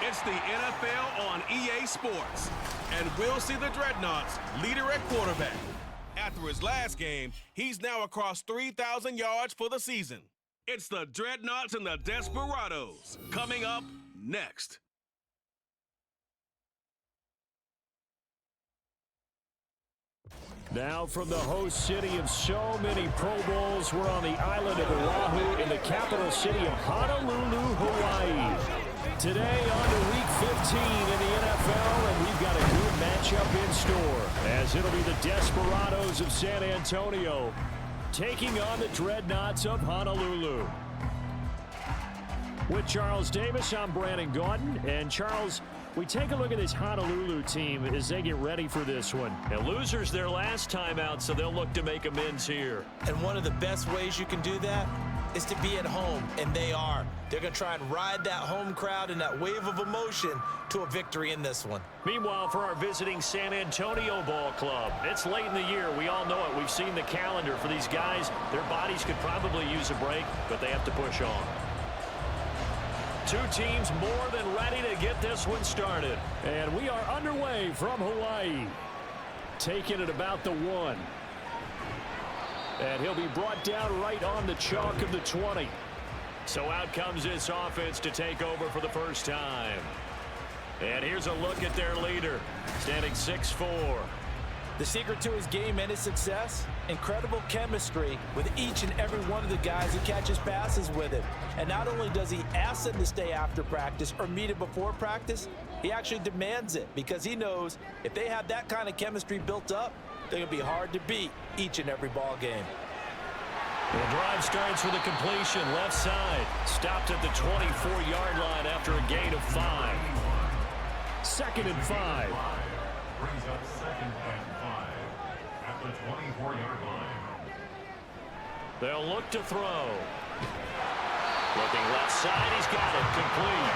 It's the NFL on EA Sports. And we'll see the Dreadnoughts leader at quarterback. After his last game, he's now across 3,000 yards for the season. It's the Dreadnoughts and the Desperados. Coming up next. Now from the host city of so many Pro Bowls, we're on the island of Oahu in the capital city of Honolulu, Hawaii. Today on to Week 15 in the NFL, and we've got a good matchup in store, as it'll be the Desperados of San Antonio taking on the Dreadnoughts of Honolulu. With Charles Davis, I'm Brandon Gordon, and Charles, we take a look at this Honolulu team as they get ready for this one. And losers their last time out, so they'll look to make amends here. And one of the best ways you can do that is to be at home, and they are. They're going to try and ride that home crowd and that wave of emotion to a victory in this one. Meanwhile, for our visiting San Antonio Ball Club, it's late in the year. We all know it. We've seen the calendar for these guys. Their bodies could probably use a break, but they have to push on. Two teams more than ready to get this one started. And we are underway from Hawaii. Taking it about the 1. And he'll be brought down right on the chalk of the 20. So out comes this offense to take over for the first time. And here's a look at their leader, standing 6'4". The secret to his game and his success, incredible chemistry with each and every one of the guys who catches passes with him. And not only does he ask them to stay after practice or meet it before practice, he actually demands it because he knows if they have that kind of chemistry built up, they're going to be hard to beat each and every ball game. The drive starts with a completion left side. Stopped at the 24-yard line after a gain of 5. 2nd and 5. Brings up 2nd and 5 at the 24-yard line. They'll look to throw. Looking left side, he's got it complete.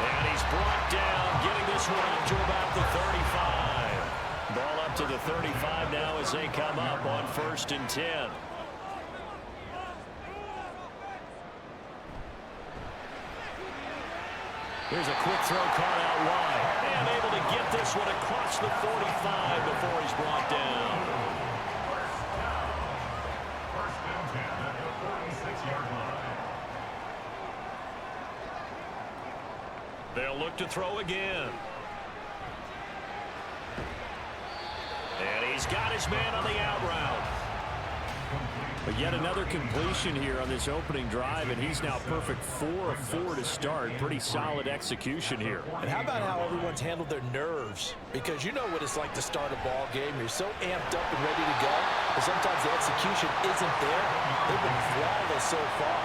And he's brought down, getting this one up to about the 35. Ball up to the 35 now as they come up on 1st and 10. Here's a quick throw caught out wide. And able to get this one across the 45 before he's brought down. First and 10 at the 46-yard line. They'll look to throw again. And he's got his man on the out route. But yet another completion here on this opening drive, and he's now perfect 4 of 4 to start. Pretty solid execution here. And how about how everyone's handled their nerves? Because you know what it's like to start a ball game. You're so amped up and ready to go, but sometimes the execution isn't there. They've been flawless so far.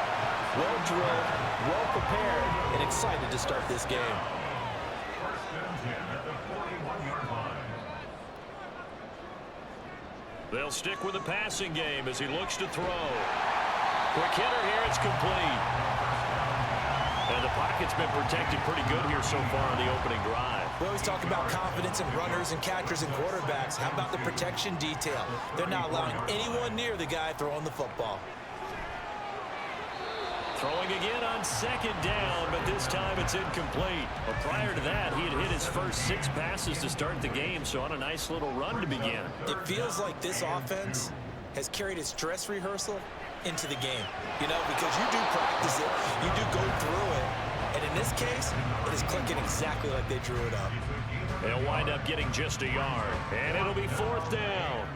Well drilled, well prepared, and excited to start this game. First and 10 at the 41-yard line. They'll stick with the passing game as he looks to throw. Quick hitter here, it's complete. And the pocket's been protected pretty good here so far on the opening drive. We always talk about confidence in runners and catchers and quarterbacks. How about the protection detail? They're not allowing anyone near the guy throwing the football. Throwing again on 2nd down, but this time it's incomplete. But prior to that, he had hit his first 6 passes to start the game, so on a nice little run to begin. It feels like this offense has carried its dress rehearsal into the game. You know, because you do practice it, you do go through it, and in this case, it is clicking exactly like they drew it up. They'll wind up getting just a yard, and it'll be 4th down.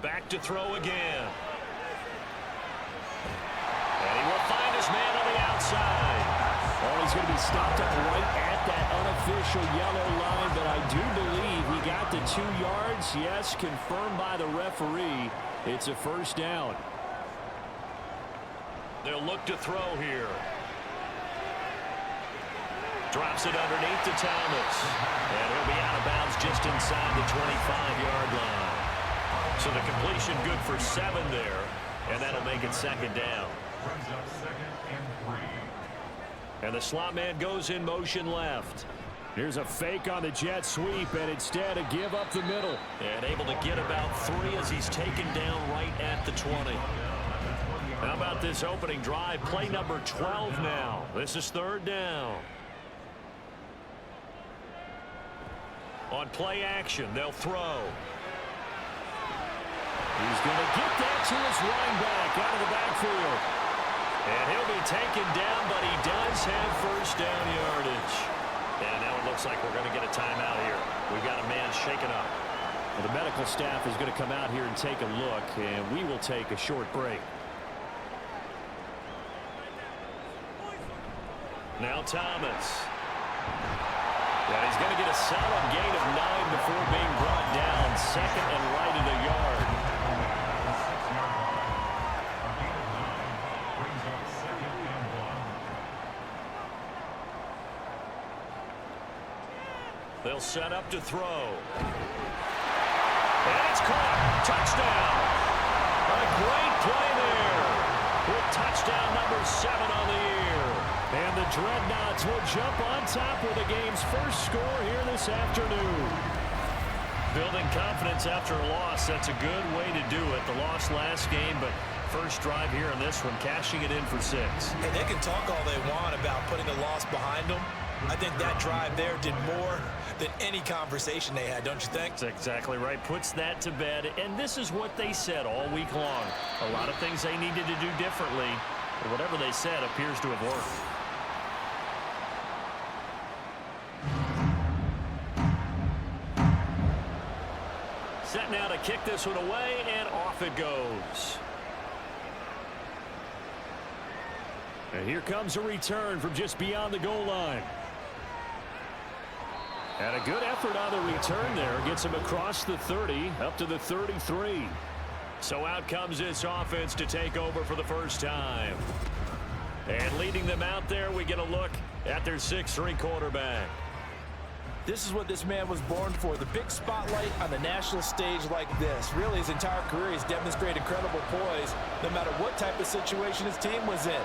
Back to throw again. And he will find his man on the outside. Oh, he's going to be stopped up right at that unofficial yellow line, but I do believe he got the 2 yards. Yes, confirmed by the referee. It's a 1st down. They'll look to throw here. Drops it underneath to Thomas. And he'll be out of bounds just inside the 25-yard line. So the completion good for 7 there, and that'll make it 2nd down. Brings up 2nd and 3. And the slot man goes in motion left. Here's a fake on the jet sweep, and instead a give up the middle. And able to get about 3 as he's taken down right at the 20. How about this opening drive? Play number 12 now. This is 3rd down. On play action, they'll throw. He's going to get that to his running back out of the backfield. And he'll be taken down, but he does have first down yardage. And now it looks like we're going to get a timeout here. We've got a man shaken up. Well, the medical staff is going to come out here and take a look, and we will take a short break. Now Thomas. And he's going to get a solid gain of 9 before being brought down. 2nd and right at a yard. They'll set up to throw. And it's caught. Touchdown. A great play there. With touchdown number 7 on the year. And the Dreadnoughts will jump on top with the game's first score here this afternoon. Building confidence after a loss, that's a good way to do it. The loss last game, but first drive here in this one, cashing it in for 6. Hey, they can talk all they want about putting a loss behind them. I think that drive there did more than any conversation they had, don't you think? That's exactly right. Puts that to bed. And this is what they said all week long. A lot of things they needed to do differently. But whatever they said appears to have worked. Set now to kick this one away, and off it goes. And here comes a return from just beyond the goal line. And a good effort on the return there. Gets him across the 30, up to the 33. So out comes this offense to take over for the first time. And leading them out there, we get a look at their 6'3" quarterback. This is what this man was born for, the big spotlight on the national stage like this. Really, his entire career, he's demonstrated incredible poise, no matter what type of situation his team was in.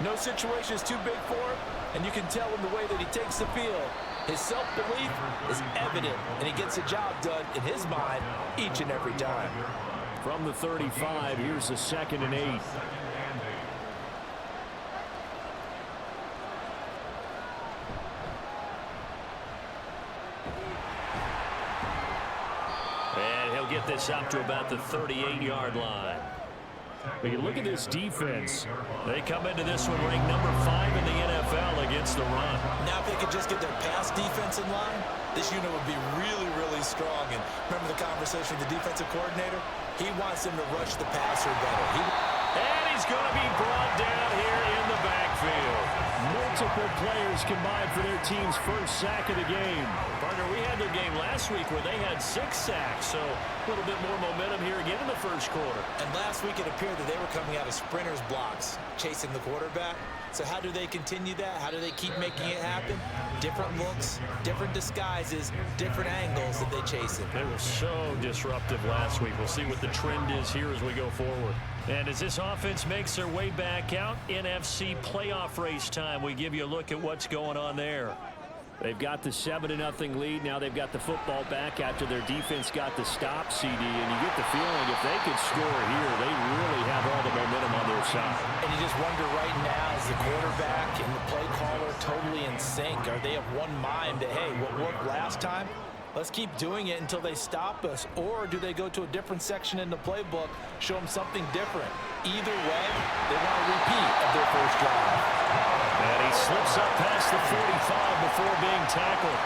No situation is too big for him, and you can tell in the way that he takes the field. His self-belief is evident, and he gets the job done in his mind each and every time. From the 35, here's a 2nd and 8. And he'll get this up to about the 38-yard line. But you look at this defense. They come into this one ranked number 5 in the NFL against the run. Now if they could just get their pass defense in line, this unit would be really, really strong. And remember the conversation with the defensive coordinator? He wants them to rush the passer better. And he's going to be brought down here in the backfield. Multiple players combined for their team's first sack of the game. Partner, we had their game last week where they had 6 sacks, so a little bit more momentum here again in the first quarter. And last week it appeared that they were coming out of sprinters blocks, chasing the quarterback. So how do they continue that? How do they keep making it happen? Different looks, different disguises, different angles that they chase it. They were so disruptive last week. We'll see what the trend is here as we go forward. And as this offense makes their way back out, NFC playoff race time, we give you a look at what's going on there. They've got the 7-0 lead. Now they've got the football back after their defense got the stop, CD. And you get the feeling if they could score here, they really have all the momentum on their side. And you just wonder right now, is the quarterback and the play caller totally in sync? Are they of one mind that, hey, what worked last time? Let's keep doing it until they stop us. Or do they go to a different section in the playbook, show them something different? Either way, they want a repeat of their first drive. And he slips up past the 45 before being tackled.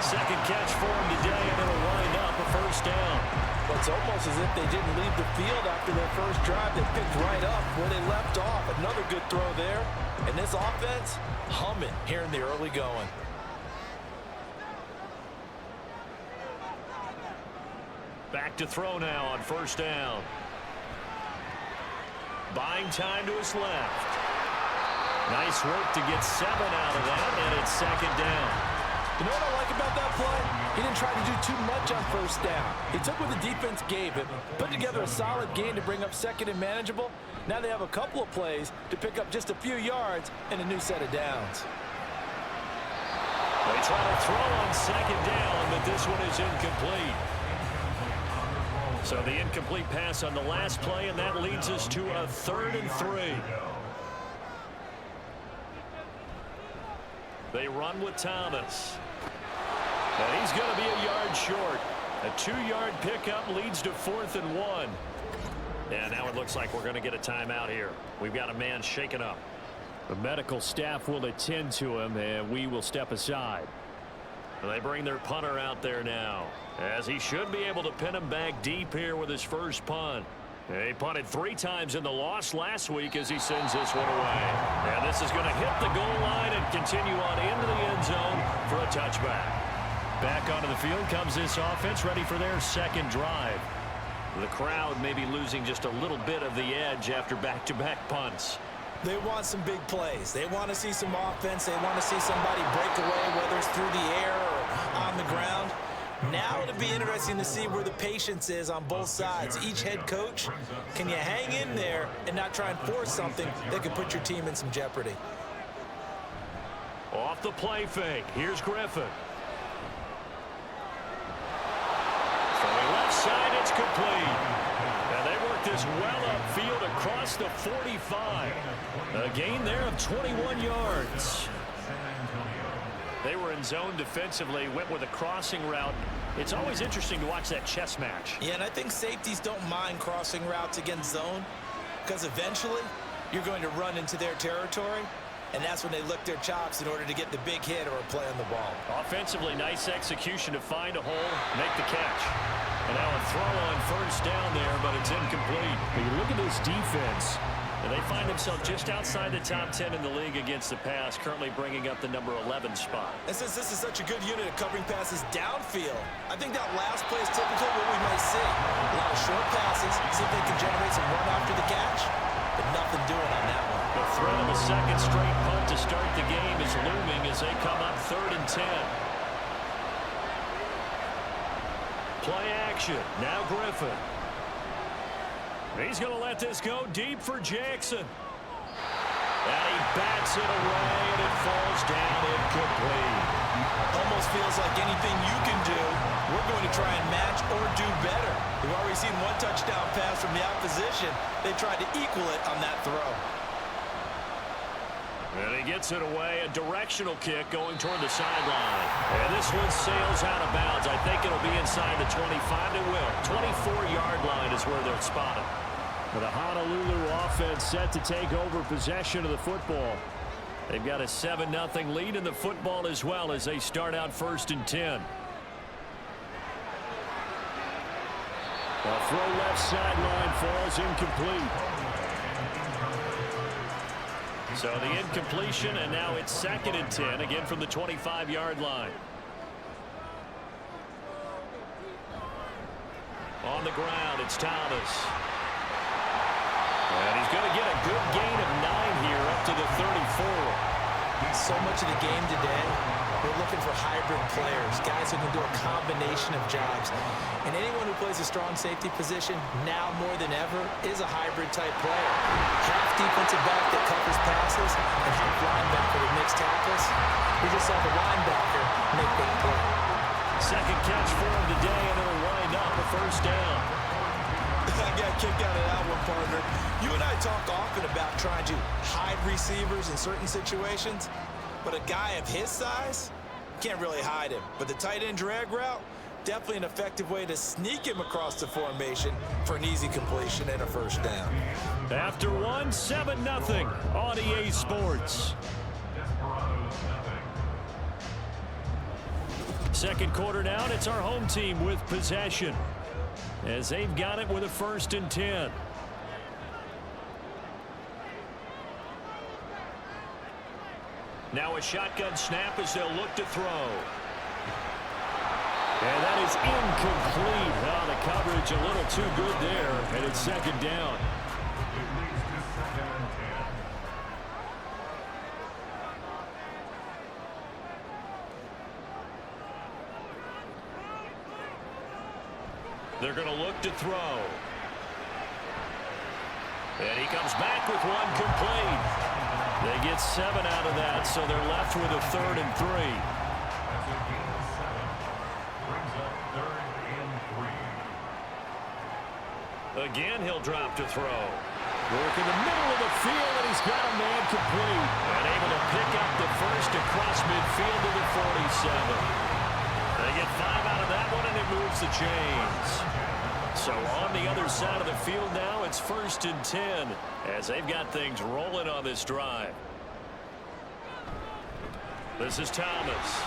Second catch for him today, and it'll wind up a first down. Well, it's almost as if they didn't leave the field after their first drive. They picked right up where they left off. Another good throw there. And this offense, humming here in the early going. Back to throw now on first down. Buying time to his left. Nice work to get 7 out of that, and it's second down. You know what I like about that play? He didn't try to do too much on first down. He took what the defense gave him, put together a solid gain to bring up second and manageable. Now they have a couple of plays to pick up just a few yards and a new set of downs. They try to throw on second down, but this one is incomplete. So the incomplete pass on the last play, and that leads us to a 3rd and 3. They run with Thomas. And he's going to be a yard short. A 2-yard pickup leads to 4th and 1. And now it looks like we're going to get a timeout here. We've got a man shaken up. The medical staff will attend to him, and we will step aside. They bring their punter out there now, as he should be able to pin him back deep here with his first punt. He punted 3 times in the loss last week as he sends this one away. And this is going to hit the goal line and continue on into the end zone for a touchback. Back onto the field comes this offense, ready for their second drive. The crowd may be losing just a little bit of the edge after back-to-back punts. They want some big plays. They want to see some offense. They want to see somebody break away, whether it's through the air or on the ground. Now it'll be interesting to see where the patience is on both sides. Each head coach, can you hang in there and not try and force something that could put your team in some jeopardy? Off the play fake, here's Griffin. From the left side, it's complete. And they work this well upfield across the 45. A gain there of 21 yards. They were in zone defensively, went with a crossing route. It's always interesting to watch that chess match. Yeah, and I think safeties don't mind crossing routes against zone, because eventually you're going to run into their territory, and that's when they lick their chops in order to get the big hit or a play on the ball. Offensively, nice execution to find a hole, make the catch. And now a throw on first down there, but it's incomplete. But you look at this defense. And they find themselves just outside the top 10 in the league against the pass, currently bringing up the number 11 spot. And since this is such a good unit of covering passes downfield, I think that last play is typically what we might see. A lot of short passes, see if they can generate some run after the catch, but nothing doing on that one. The threat of a second straight punt to start the game is looming as they come up 3rd and 10. Play action, now Griffin. He's going to let this go deep for Jackson. And he bats it away, and it falls down incomplete. Almost feels like anything you can do, we're going to try and match or do better. We've already seen one touchdown pass from the opposition. They tried to equal it on that throw. And he gets it away, a directional kick going toward the sideline. And this one sails out of bounds. I think it'll be inside the 25. It will. 24-yard line is where they're spotted. The Honolulu offense set to take over possession of the football. They've got a 7-0 lead in the football as well as they start out 1st and 10. A throw left sideline falls incomplete. So the incompletion, and now it's 2nd and 10, again from the 25-yard line. On the ground, it's Thomas. And he's going to get a good gain of 9 here up to the 34. So much of the game today, we're looking for hybrid players, guys who can do a combination of jobs. And anyone who plays a strong safety position, now more than ever, is a hybrid-type player. Half defensive back that covers passes, and half linebacker that makes tackles. We just saw the linebacker make big play. Second catch for him today, and it'll wind up a 1st down. I got kicked out of that one, partner. You and I talk often about trying to hide receivers in certain situations, but a guy of his size can't really hide him. But the tight end drag route, definitely an effective way to sneak him across the formation for an easy completion and a 1st down. After 7-0 on EA Sports. Second quarter now, and it's our home team with possession, as they've got it with a 1st and 10. Now a shotgun snap as they'll look to throw. And that is incomplete. Oh, the coverage a little too good there, and it's 2nd down. They're going to look to throw. And he comes back with one complete. They get 7 out of that, so they're left with a 3rd and 3. That's a gain of 7. Brings up 3rd and 3. Again, he'll drop to throw. Work in the middle of the field, and he's got a man complete. And able to pick up the first across midfield to the 47. They get 5 out of that one, and it moves the chains. So on the other side of the field now, it's 1st and 10 as they've got things rolling on this drive. This is Thomas.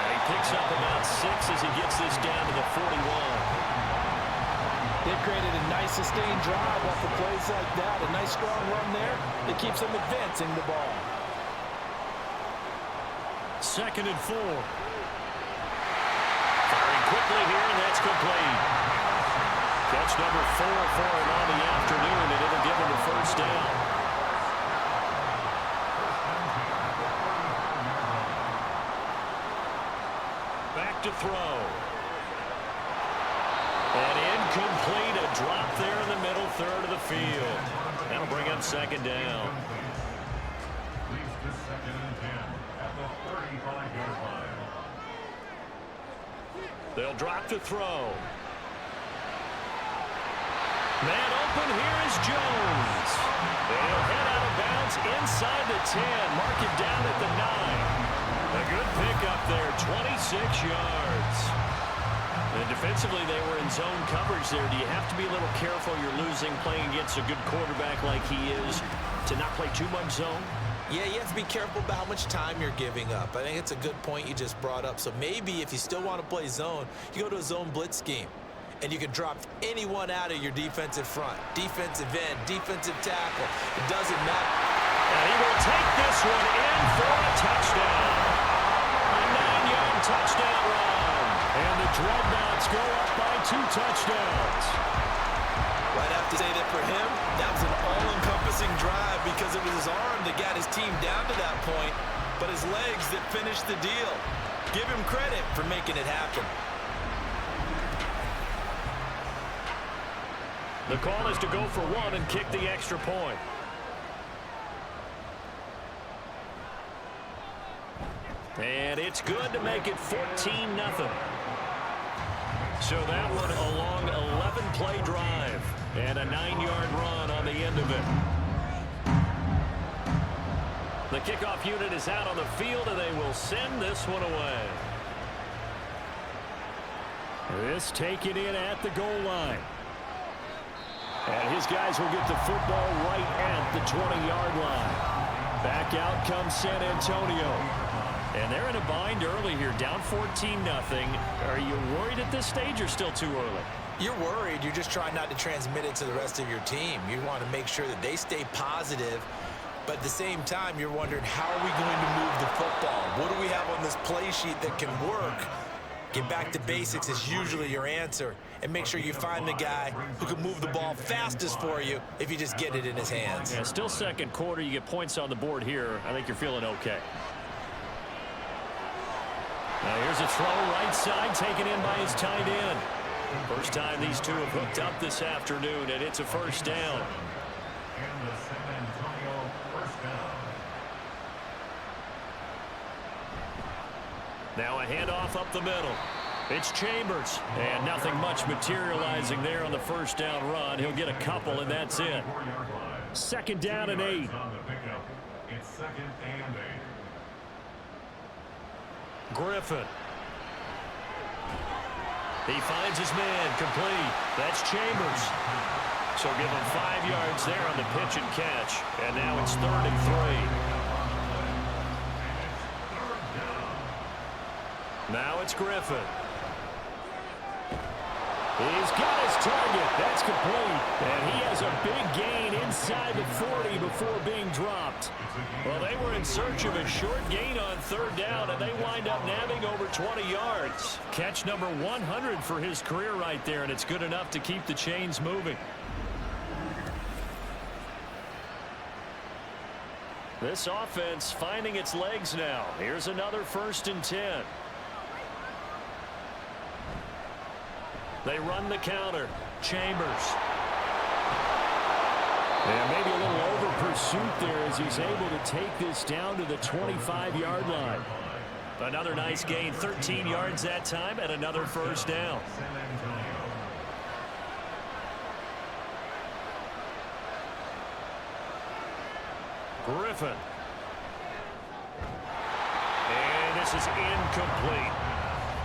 And he picks up about 6 as he gets this down to the 41. They've created a nice sustained drive off of plays like that. A nice strong run there that keeps them advancing the ball. 2nd and 4. Firing quickly here, and that's complete. Catch number 4 for him on the afternoon, and it'll give him the first down. Back to throw. And incomplete, a drop there in the middle third of the field. That'll bring up 2nd down. Leads to 2nd and 10 at the 35-yard line. They'll drop to throw. Man open, here is Jones. They'll head out of bounds inside the 10. Mark it down at the 9. A good pickup there, 26 yards. And defensively, they were in zone coverage there. Do you have to be a little careful you're losing playing against a good quarterback like he is to not play too much zone? Yeah, you have to be careful about how much time you're giving up. I think it's a good point you just brought up. So maybe if you still want to play zone, you go to a zone blitz scheme. And you can drop anyone out of your defensive front. Defensive end, defensive tackle. It doesn't matter. And he will take this one in for a touchdown. A 9-yard touchdown run. And the Dreadnoughts go up by 2 touchdowns. Right, I have to say that for him, that was an all-encompassing drive because it was his arm that got his team down to that point, but his legs that finished the deal. Give him credit for making it happen. The call is to go for 1 and kick the extra point. And it's good to make it 14-0. So that one a long 11-play drive and a 9-yard run on the end of it. The kickoff unit is out on the field, and they will send this one away. This taken in at the goal line. And his guys will get the football right at the 20-yard line. Back out comes San Antonio. And they're in a bind early here, down 14-0. Are you worried at this stage or still too early? You're worried. You're just trying not to transmit it to the rest of your team. You want to make sure that they stay positive. But at the same time, you're wondering, how are we going to move the football? What do we have on this play sheet that can work? Get back to basics is usually your answer. And make sure you find the guy who can move the ball fastest for you if you just get it in his hands. Yeah, still second quarter. You get points on the board here. I think you're feeling okay. Now here's a throw right side taken in by his tight end. First time these two have hooked up this afternoon, and it's a first down. And the San Antonio first down. Now a handoff up the middle. It's Chambers, and nothing much materializing there on the first down run. He'll get a couple, and that's it. 2nd down and 8. It's 2nd and 8. Griffin. He finds his man, complete. That's Chambers. So give him 5 yards there on the pitch and catch. And now it's 3rd and 3. Now it's Griffin. He's got his target. That's complete. And he has a big gain inside the 40 before being dropped. Well, they were in search of a short gain on 3rd down, and they wind up nabbing over 20 yards. Catch number 100 for his career right there, and it's good enough to keep the chains moving. This offense finding its legs now. Here's another 1st and 10. They run the counter. Chambers. And maybe a little over pursuit there as he's able to take this down to the 25-yard line. Another nice gain, 13 yards that time, and another first down. Griffin. And this is incomplete.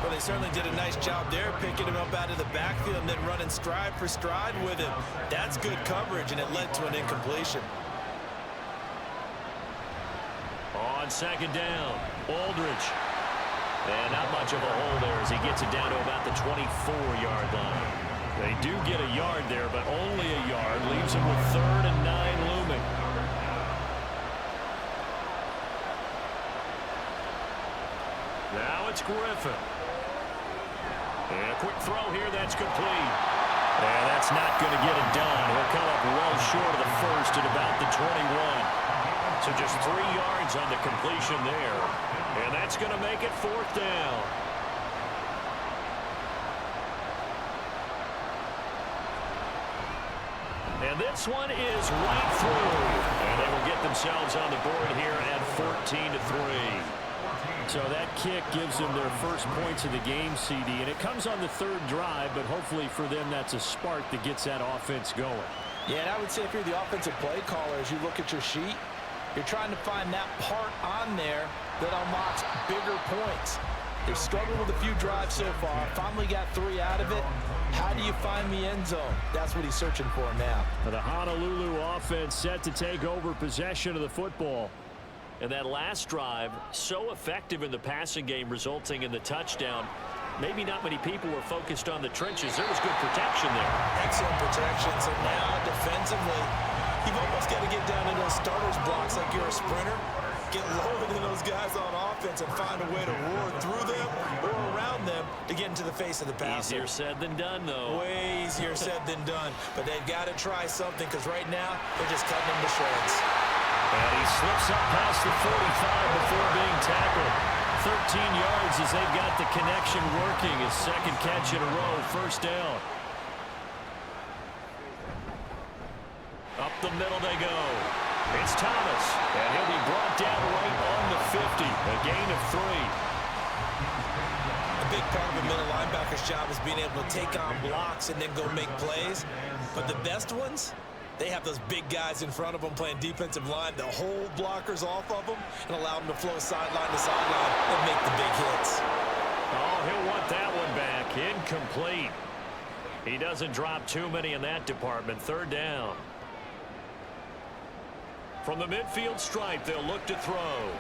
Well, they certainly did a nice job there, picking him up out of the backfield and then running stride for stride with him. That's good coverage, and it led to an incompletion. On second down, Aldridge. And not much of a hole there as he gets it down to about the 24-yard line. They do get a yard there, but only a yard. Leaves him with 3rd and 9 looming. Now it's Griffin. And a quick throw here, that's complete. And that's not going to get it done. He'll come up well short of the first at about the 21. So just 3 yards on the completion there. And that's going to make it 4th down. And this one is right through. And they will get themselves on the board here at 14-3. So that kick gives them their first points of the game, CD, and it comes on the 3rd drive, but hopefully for them that's a spark that gets that offense going. Yeah, and I would say if you're the offensive play caller, as you look at your sheet, you're trying to find that part on there that unlocks bigger points. They've struggled with a few drives so far, finally got 3 out of it. How do you find the end zone? That's what he's searching for now. The Honolulu offense set to take over possession of the football. And that last drive, so effective in the passing game, resulting in the touchdown. Maybe not many people were focused on the trenches. There was good protection there. Excellent protection. So now defensively, you've almost got to get down to those starters blocks like you're a sprinter. Get lower than those guys on offense and find a way to roar through them or around them to get into the face of the passer. Easier said than done, though. Way easier said than done. But they've got to try something because right now they're just cutting them to shreds. And he slips up past the 45 before being tackled. 13 yards as they've got the connection working. His 2nd catch in a row, 1st down. Up the middle they go. It's Thomas, and he'll be brought down right on the 50. A gain of 3. A big part of a middle linebacker's job is being able to take on blocks and then go make plays. But the best ones, they have those big guys in front of them playing defensive line that hold blockers off of them and allow them to flow sideline to sideline and make the big hits. Oh, he'll want that one back. Incomplete. He doesn't drop too many in that department. 3rd down. From the midfield stripe, they'll look to throw.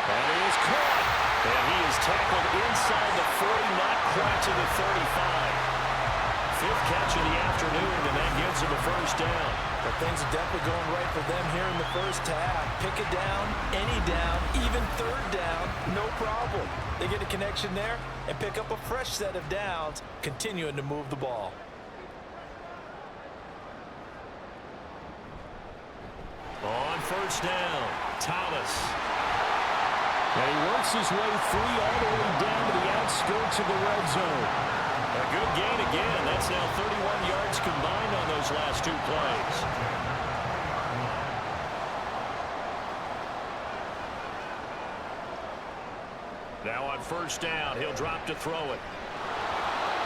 And he is caught. And he is tackled inside the 40, not quite to the 35. 5th catch of the afternoon, and that gives him a 1st down. But things are definitely going right for them here in the first half. Pick it down, any down, even 3rd down, no problem. They get a connection there and pick up a fresh set of downs, continuing to move the ball. On 1st down, Thomas. And he works his way free all the way down to the outskirts of the red zone. A good gain again. That's now 31 yards combined on those last 2 plays. Now on 1st down, he'll drop to throw it.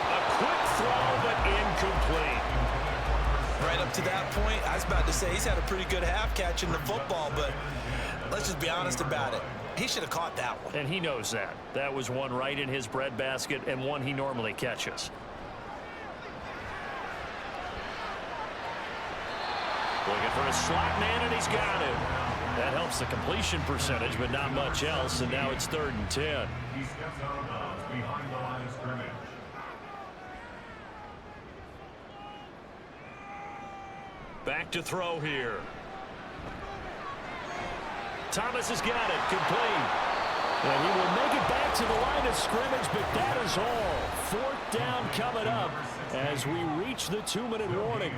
A quick throw, but incomplete. Right up to that point, I was about to say he's had a pretty good half catching the football, but let's just be honest about it. He should have caught that one. And he knows that. That was one right in his breadbasket and one he normally catches. Looking for a slot man, and he's got it. That helps the completion percentage, but not much else, and now it's 3rd and 10. He steps out of bounds behind the line of scrimmage. Back to throw here. Thomas has got it, complete. And he will make it back to the line of scrimmage, but that is all. 4th down coming up as we reach the 2-minute warning.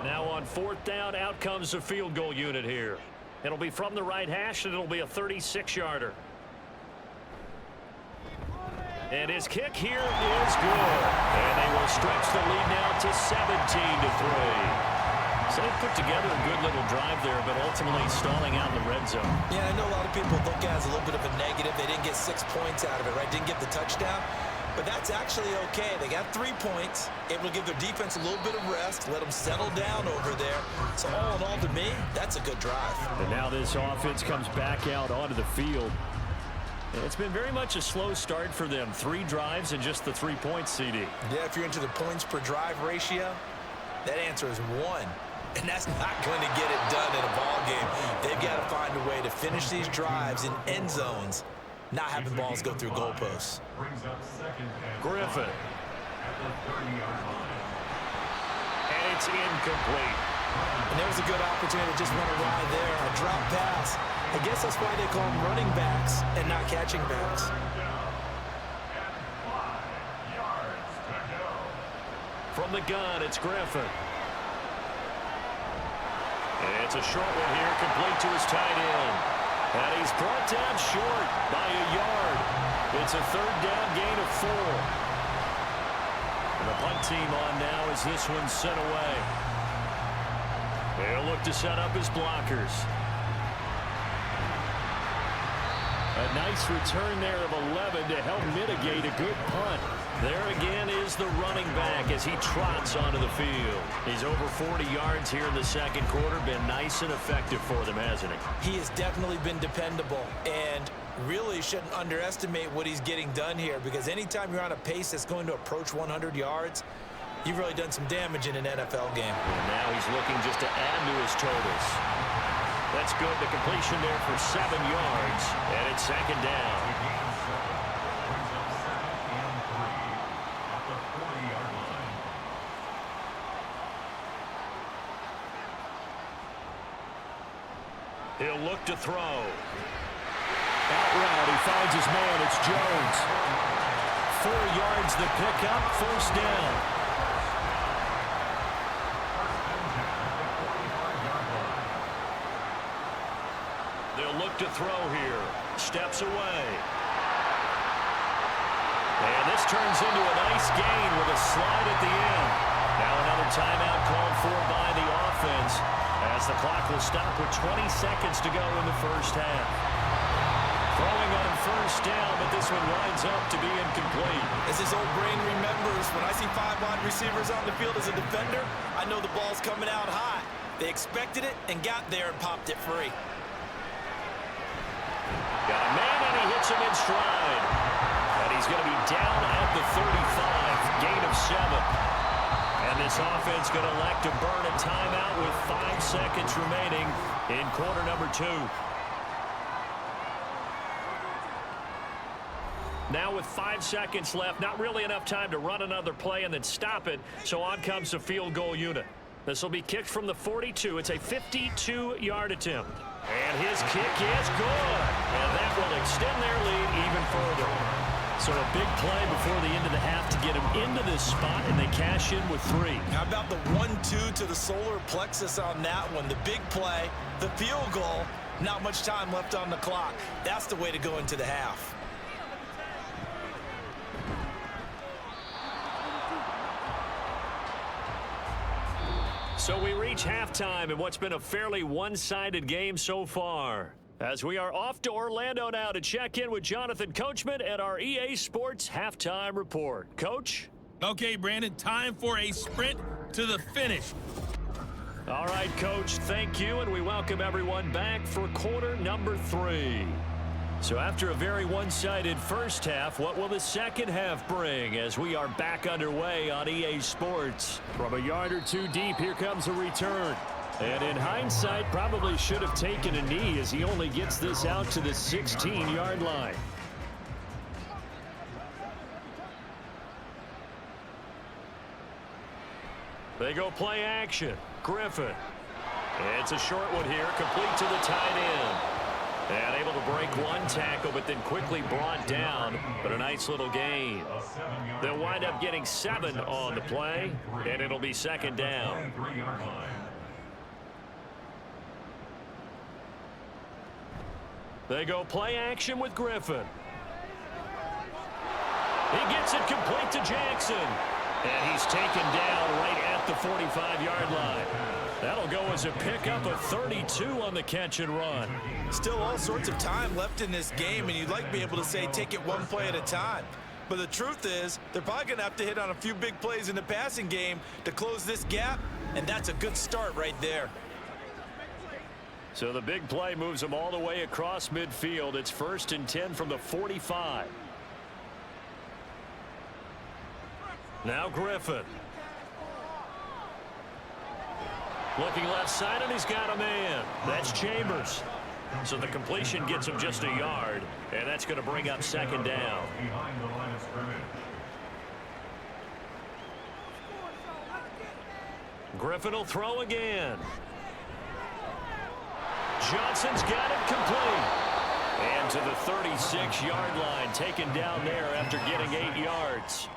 Now on 4th down, out comes the field goal unit here. It'll be from the right hash, and it'll be a 36-yarder. And his kick here is good. And they will stretch the lead now to 17-3. So they put together a good little drive there, but ultimately stalling out in the red zone. Yeah, I know a lot of people look at it as a little bit of a negative. They didn't get 6 points out of it, right? Didn't get the touchdown. But that's actually okay. They got 3 points, able to give their defense a little bit of rest, let them settle down over there. So all in all, to me, that's a good drive. And now this offense comes back out onto the field. It's been very much a slow start for them. 3 drives and just the 3 points, CD. Yeah, if you're into the points per drive ratio, that answer is 1. And that's not going to get it done in a ball game. They've got to find a way to finish these drives in end zones, not having balls go through goalposts. Griffin. And it's incomplete. And there was a good opportunity to just run a ride there. A drop pass. I guess that's why they call them running backs and not catching backs. From the gun, it's Griffin. And it's a short one here, complete to his tight end. And he's brought down short by a yard. It's a 3rd down gain of 4. And the punt team on now as this one's sent away. They'll look to set up his blockers. A nice return there of 11 to help mitigate a good punt. There again is the running back as he trots onto the field. He's over 40 yards here in the second quarter. Been nice and effective for them, hasn't he? He has definitely been dependable, and really shouldn't underestimate what he's getting done here, because anytime you're on a pace that's going to approach 100 yards, you've really done some damage in an NFL game. And now he's looking just to add to his totals. That's good. The completion there for 7 yards, and it's 2nd down. He'll look to throw. Out route, he finds his man. It's Jones. 4 yards the pickup, 1st down. They'll look to throw here. Steps away. And this turns into a nice gain with a slide at the end. Now another timeout called for by the offense, as the clock will stop with 20 seconds to go in the first half. Throwing on 1st down, but this one winds up to be incomplete. As his old brain remembers, when I see 5 wide receivers on the field as a defender, I know the ball's coming out high. They expected it and got there and popped it free. Got a man, and he hits him in stride. And he's going to be down at the 35, gain of 7. And this offense going to elect to burn a timeout with 5 seconds remaining in quarter number 2. Now with 5 seconds left, not really enough time to run another play and then stop it, so on comes the field goal unit. This will be kicked from the 42. It's a 52-yard attempt. And his kick is good. And that will extend their lead even further. So a big play before the end of the half to get him into this spot, and they cash in with 3. How about the 1-2 to the solar plexus on that one? The big play, the field goal, not much time left on the clock. That's the way to go into the half. So we reach halftime in what's been a fairly one-sided game so far, as we are off to Orlando now to check in with Jonathan Coachman at our EA Sports Halftime Report. Coach? Okay, Brandon, time for a sprint to the finish. All right, Coach, thank you, and we welcome everyone back for quarter number 3. So after a very one-sided first half, what will the second half bring as we are back underway on EA Sports? From a yard or 2 deep, here comes a return. And in hindsight, probably should have taken a knee as he only gets this out to the 16-yard line. They go play action. Griffin. It's a short one here, complete to the tight end. And able to break 1 tackle, but then quickly brought down. But a nice little gain. They'll wind up getting 7 on the play, and it'll be 2nd down. They go play action with Griffin. He gets it complete to Jackson. And he's taken down right at the 45-yard line. That'll go as a pickup of 32 on the catch and run. Still all sorts of time left in this game, and you'd like to be able to say take it one play at a time. But the truth is, they're probably going to have to hit on a few big plays in the passing game to close this gap, and that's a good start right there. So the big play moves them all the way across midfield. It's 1st and 10 from the 45. Now Griffin. Looking left side, and he's got a man. That's Chambers. So the completion gets him just a yard, and that's going to bring up 2nd down. Behind the line of scrimmage. Griffin will throw again. Johnson's got it complete. And to the 36-yard line, taken down there after getting 8 yards.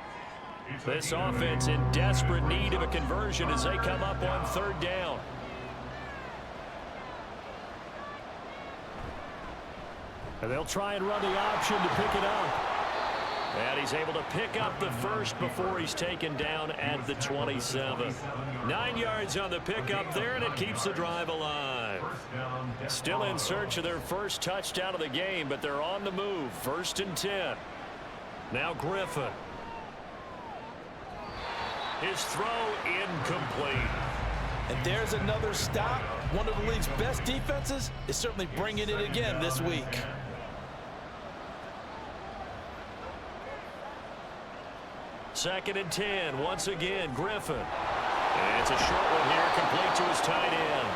This offense in desperate need of a conversion as they come up on 3rd down. And they'll try and run the option to pick it up. And he's able to pick up the first before he's taken down at the 27. 9 yards on the pickup there, and it keeps the drive alive. Still in search of their first touchdown of the game, but they're on the move. 1st and 10. Now Griffin. His throw incomplete. And there's another stop. One of the league's best defenses is certainly bringing it again this week. Second and 10. Once again, Griffin. And it's a short one here, complete to his tight end.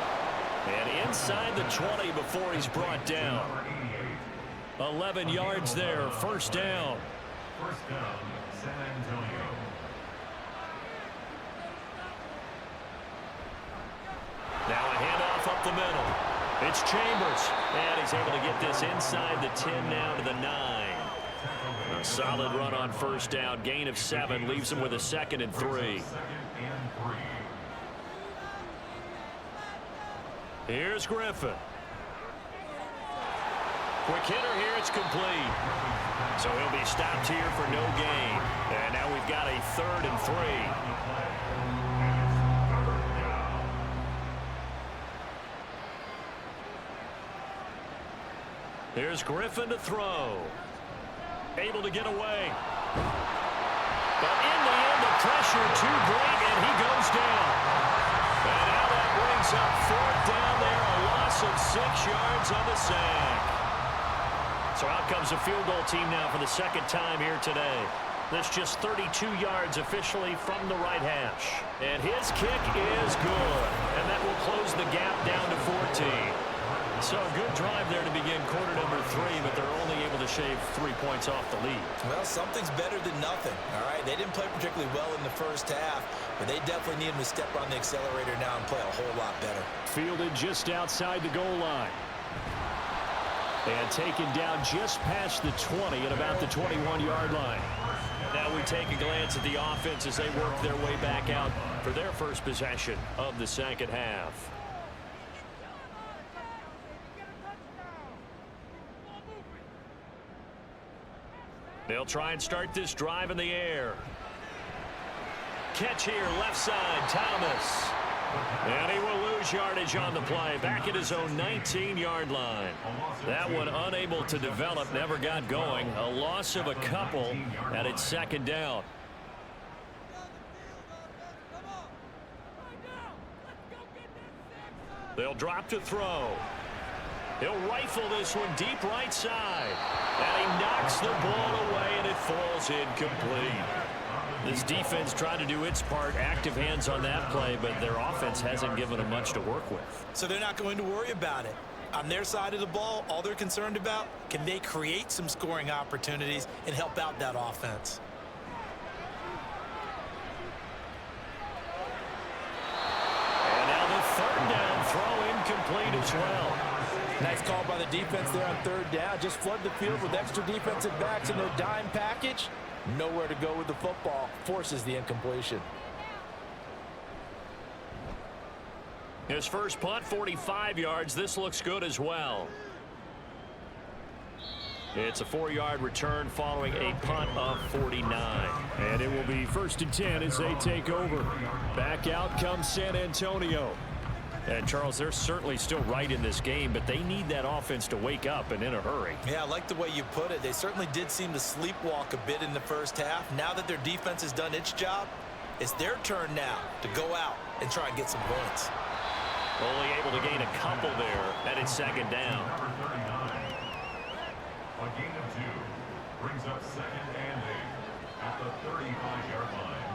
And inside the 20 before he's brought down. 11 yards there, 1st down. First down, San Antonio. Now a handoff up the middle. It's Chambers. And he's able to get this inside the 10 now to the 9. A solid run on 1st down. Gain of 7 leaves him with a 2nd and 3. Here's Griffin. Quick hitter here. It's complete. So he'll be stopped here for no gain. And now we've got a 3rd and 3. Here's Griffin to throw. Able to get away. But in the end, the pressure too great, and he goes down. And now that brings up 4th down there, a loss of 6 yards on the sack. So out comes the field goal team now for the 2nd time here today. That's just 32 yards officially from the right hash. And his kick is good. And that will close the gap down to 14. So a good drive there to begin quarter number 3, but they're only able to shave 3 points off the lead. Well, something's better than nothing, all right? They didn't play particularly well in the first half, but they definitely need him to step on the accelerator now and play a whole lot better. Fielded just outside the goal line. And taken down just past the 20 at about the 21-yard line. Now we take a glance at the offense as they work their way back out for their first possession of the 2nd half. They'll try and start this drive in the air. Catch here, left side, Thomas. And he will lose yardage on the play, back at his own 19-yard line. That one unable to develop, never got going. A loss of a couple, and it's 2nd down. They'll drop to throw. He'll rifle this one deep right side. And he knocks the ball away, and it falls incomplete. This defense tried to do its part, active hands on that play, but their offense hasn't given them much to work with. So they're not going to worry about it. On their side of the ball, all they're concerned about, can they create some scoring opportunities and help out that offense? And now the 3rd down throw incomplete as well. Nice call by the defense there on 3rd down. Just flood the field with extra defensive backs in their dime package. Nowhere to go with the football. Forces the incompletion. His first punt, 45 yards. This looks good as well. It's a 4-yard return following a punt of 49. And it will be 1st and 10 as they take over. Back out comes San Antonio. And, Charles, they're certainly still right in this game, but they need that offense to wake up and in a hurry. Yeah, I like the way you put it. They certainly did seem to sleepwalk a bit in the first half. Now that their defense has done its job, it's their turn now to go out and try and get some points. Only able to gain a couple there, and it's 2nd down. Number 39. A gain of 2 brings up 2nd and 8 at the 35-yard line.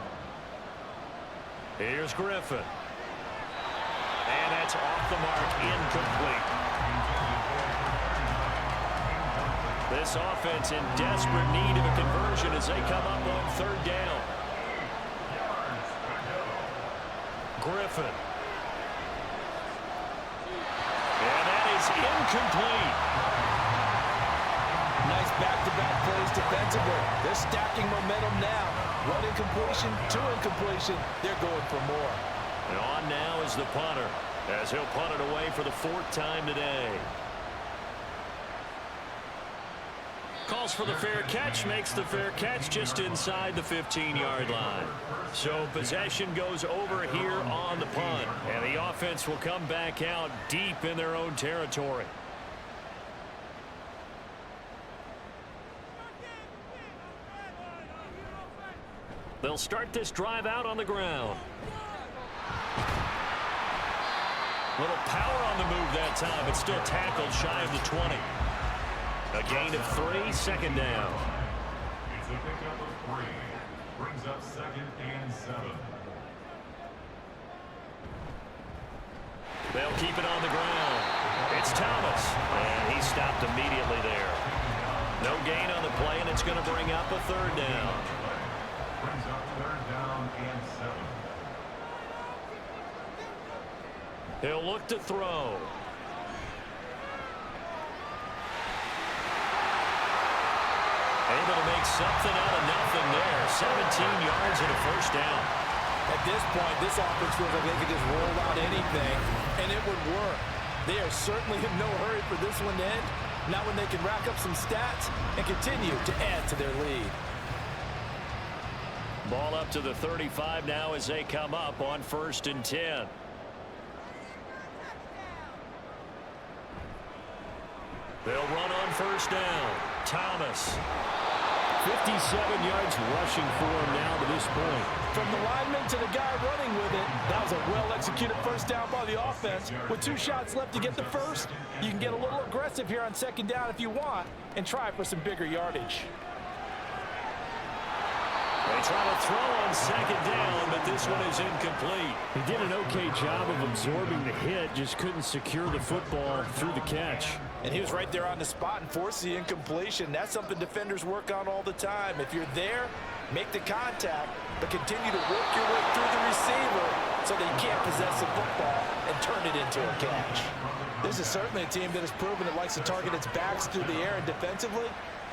Here's Griffin. And that's off the mark, incomplete. This offense in desperate need of a conversion as they come up on 3rd down. Griffin. And that is incomplete. Nice back-to-back plays defensively. They're stacking momentum now. One incompletion, 2 incompletion. They're going for more. And on now is the punter, as he'll punt it away for the 4th time today. Calls for the fair catch, makes the fair catch just inside the 15-yard line. So possession goes over here on the punt, and the offense will come back out deep in their own territory. They'll start this drive out on the ground. Little power on the move that time, but still tackled shy of the 20. A gain of 3, 2nd down. It's a pickup of 3. Brings up 2nd and 7. They'll keep it on the ground. It's Thomas, and he stopped immediately there. No gain on the play, and it's going to bring up a 3rd down. Brings up 3rd down and 7. He'll look to throw. Able to make something out of nothing there. 17 yards and a 1st down. At this point, this offense feels like they could just roll out anything, and it would work. They are certainly in no hurry for this one to end. Not when they can rack up some stats and continue to add to their lead. Ball up to the 35 now as they come up on 1st and 10. They'll run on 1st down. Thomas. 57 yards rushing for him now to this point. From the lineman to the guy running with it, that was a well-executed 1st down by the offense. With 2 shots left to get the 1st, you can get a little aggressive here on 2nd down if you want and try for some bigger yardage. They try to throw on 2nd down, but this one is incomplete. He did an okay job of absorbing the hit, just couldn't secure the football through the catch. And he was right there on the spot and forced the incompletion. That's something defenders work on all the time. If you're there, make the contact, but continue to work your way through the receiver so that you can't possess the football and turn it into a catch. This is certainly a team that has proven it likes to target its backs through the air, and defensively,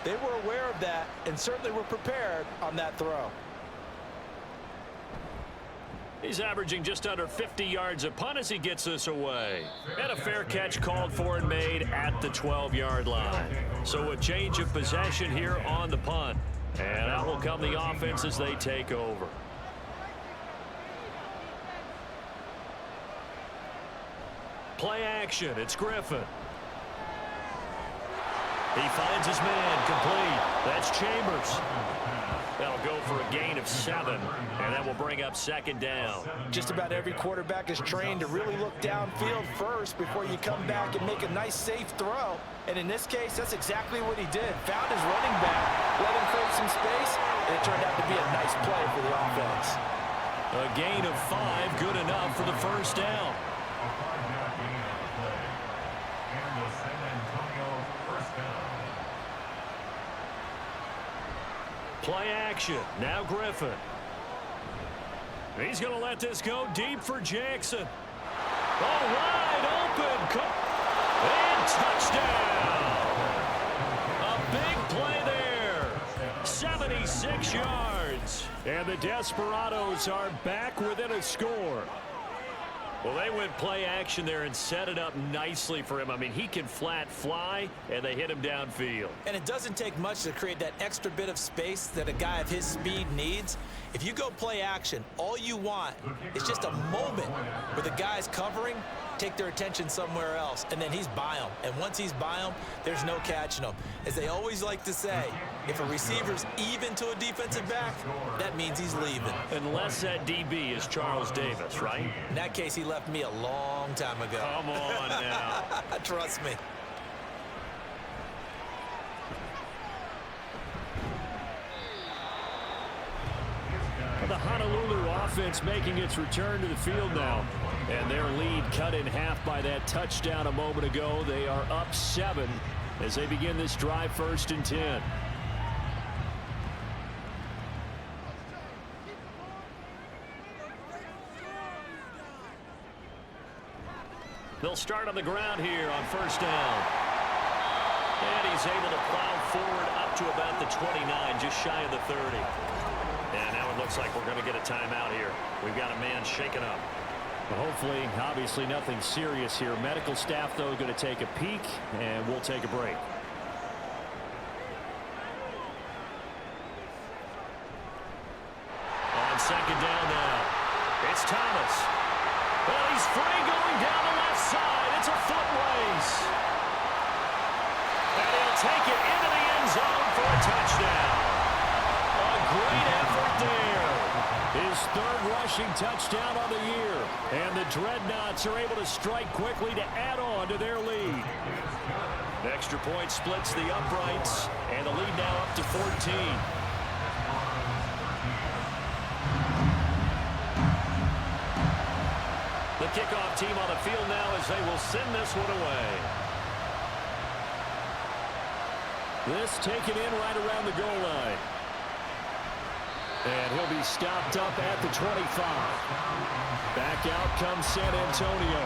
they were aware of that and certainly were prepared on that throw. He's averaging just under 50 yards a punt as he gets this away. And a fair catch called for and made at the 12-yard line. So a change of possession here on the punt. And out will come the offense as they take over. Play action. It's Griffin. He finds his man complete. That's Chambers. That'll go for a gain of 7, and that will bring up 2nd down. Just about every quarterback is trained to really look downfield first before you come back and make a nice, safe throw. And in this case, that's exactly what he did. Found his running back, let him create some space, and it turned out to be a nice play for the offense. A gain of 5, good enough for the 1st down. A 5-yard gain on the play. And the San Antonio 1st down. Play action. Now Griffin. He's going to let this go deep for Jackson. Oh, wide open. And touchdown. A big play there. 76 yards. And the Desperados are back within a score. Well, they went play action there and set it up nicely for him. I mean, he can flat fly, and they hit him downfield. And it doesn't take much to create that extra bit of space that a guy of his speed needs. If you go play action, all you want is just a moment where the guy's covering, take their attention somewhere else, and then he's by him. And once he's by him, there's no catching him. As they always like to say, if a receiver's even to a defensive back, that means he's leaving. Unless that DB is Charles Davis, right? In that case, he left me a long time ago. Come on now. Trust me. The Honolulu offense making its return to the field now. And their lead cut in half by that touchdown a moment ago. They are up 7 as they begin this drive, 1st and 10. They'll start on the ground here on 1st down. And he's able to plow forward up to about the 29, just shy of the 30. And now it looks like we're going to get a timeout here. We've got a man shaken up. Well, hopefully, obviously nothing serious here. Medical staff, though, going to take a peek, and we'll take a break. On 2nd down now, it's Thomas. Well, he's free going down the left side. It's a foot race. And he'll take it into the end zone for a touchdown. A great effort there. His 3rd rushing touchdown on the year. And the Dreadnoughts are able to strike quickly to add on to their lead. Extra point splits the uprights, and the lead now up to 14. The kickoff team on the field now as they will send this one away. This taken in right around the goal line. And he'll be stopped up at the 25. Back out comes San Antonio.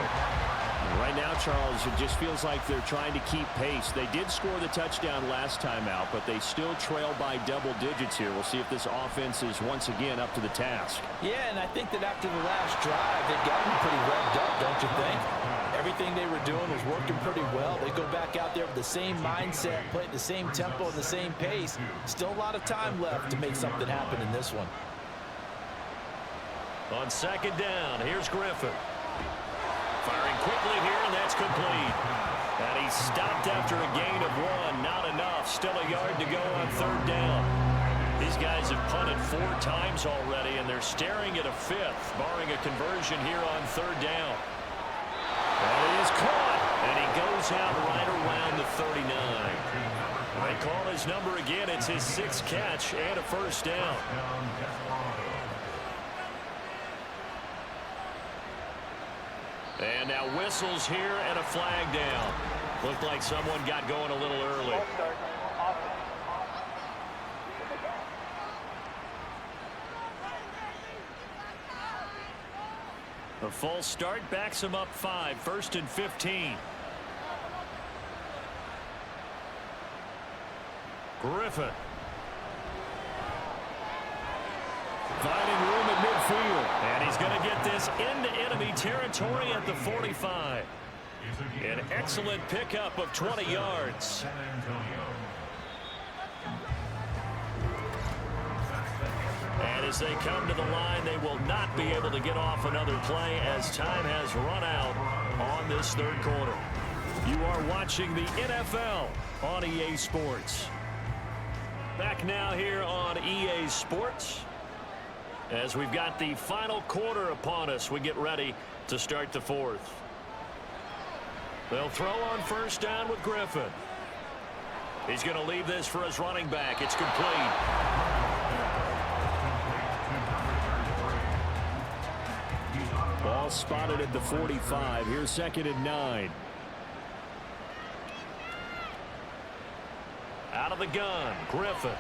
Right now, Charles, it just feels like they're trying to keep pace. They did score the touchdown last time out, but they still trail by double digits here. We'll see if this offense is once again up to the task. Yeah, and I think that after the last drive, they've gotten pretty revved up, don't you think? Everything they were doing was working pretty well. They go back out there with the same mindset, play at the same tempo and the same pace. Still a lot of time left to make something happen in this one. On 2nd down, here's Griffin. Firing quickly here, and that's complete. And he's stopped after a gain of 1. Not enough. Still a yard to go on 3rd down. These guys have punted 4 times already, and they're staring at a 5th, barring a conversion here on 3rd down. That is caught, and he goes out right around the 39. They call his number again. It's his 6th catch and a 1st down. And now whistles here and a flag down. Looked like someone got going a little early. A false start backs him up 5. 1st and 15. Griffin. Finding room at midfield. And he's going to get this into enemy territory at the 45. An excellent pickup of 20 yards. And as they come to the line, they will not be able to get off another play as time has run out on this 3rd quarter. You are watching the NFL on EA Sports. Back now here on EA Sports. As we've got the final quarter upon us, we get ready to start the 4th. They'll throw on 1st down with Griffin. He's going to leave this for his running back. It's complete. Ball spotted at the 45. Here's 2nd and 9. Out of the gun, Griffin.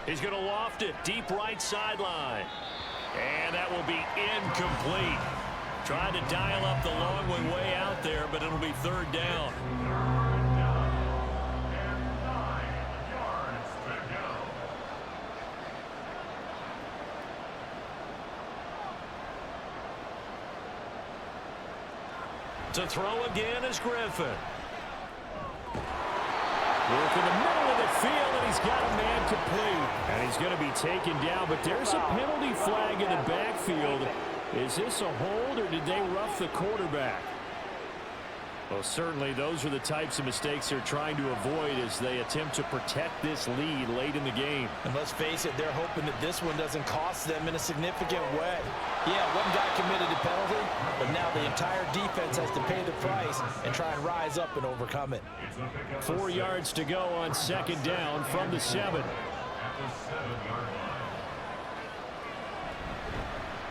He's going to loft it deep right sideline. And that will be incomplete. Trying to dial up the long way out there, but it'll be 3rd down. To throw again is Griffin. Work in the middle of the field, and he's got a man complete. And he's going to be taken down, but there's a penalty flag in the backfield. Is this a hold, or did they rough the quarterback? Well, certainly those are the types of mistakes they're trying to avoid as they attempt to protect this lead late in the game. And let's face it, they're hoping that this one doesn't cost them in a significant way. Yeah, one guy committed a penalty, but now the entire defense has to pay the price and try and rise up and overcome it. 4 yards to go on second down from the 7.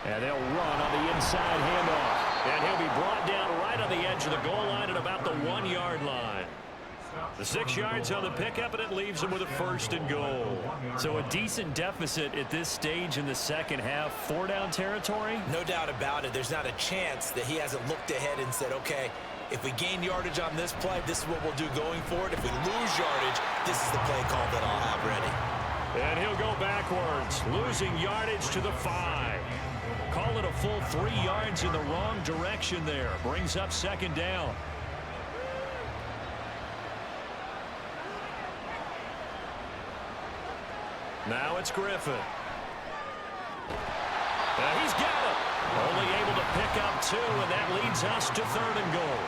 And they'll run on the inside handoff. And he'll be brought down right on the edge of the goal line at about the 1 yard line. The 6 yards on the pickup, and it leaves him with a 1st and goal. So a decent deficit at this stage in the second half. 4-down territory? No doubt about it. There's not a chance that he hasn't looked ahead and said, okay, if we gain yardage on this play, this is what we'll do going forward. If we lose yardage, this is the play call that I'll have ready. And he'll go backwards, losing yardage to the 5. Call it a full 3 yards in the wrong direction there. Brings up second down. Now it's Griffin. He's got it. Only able to pick up 2, and that leads us to 3rd and goal.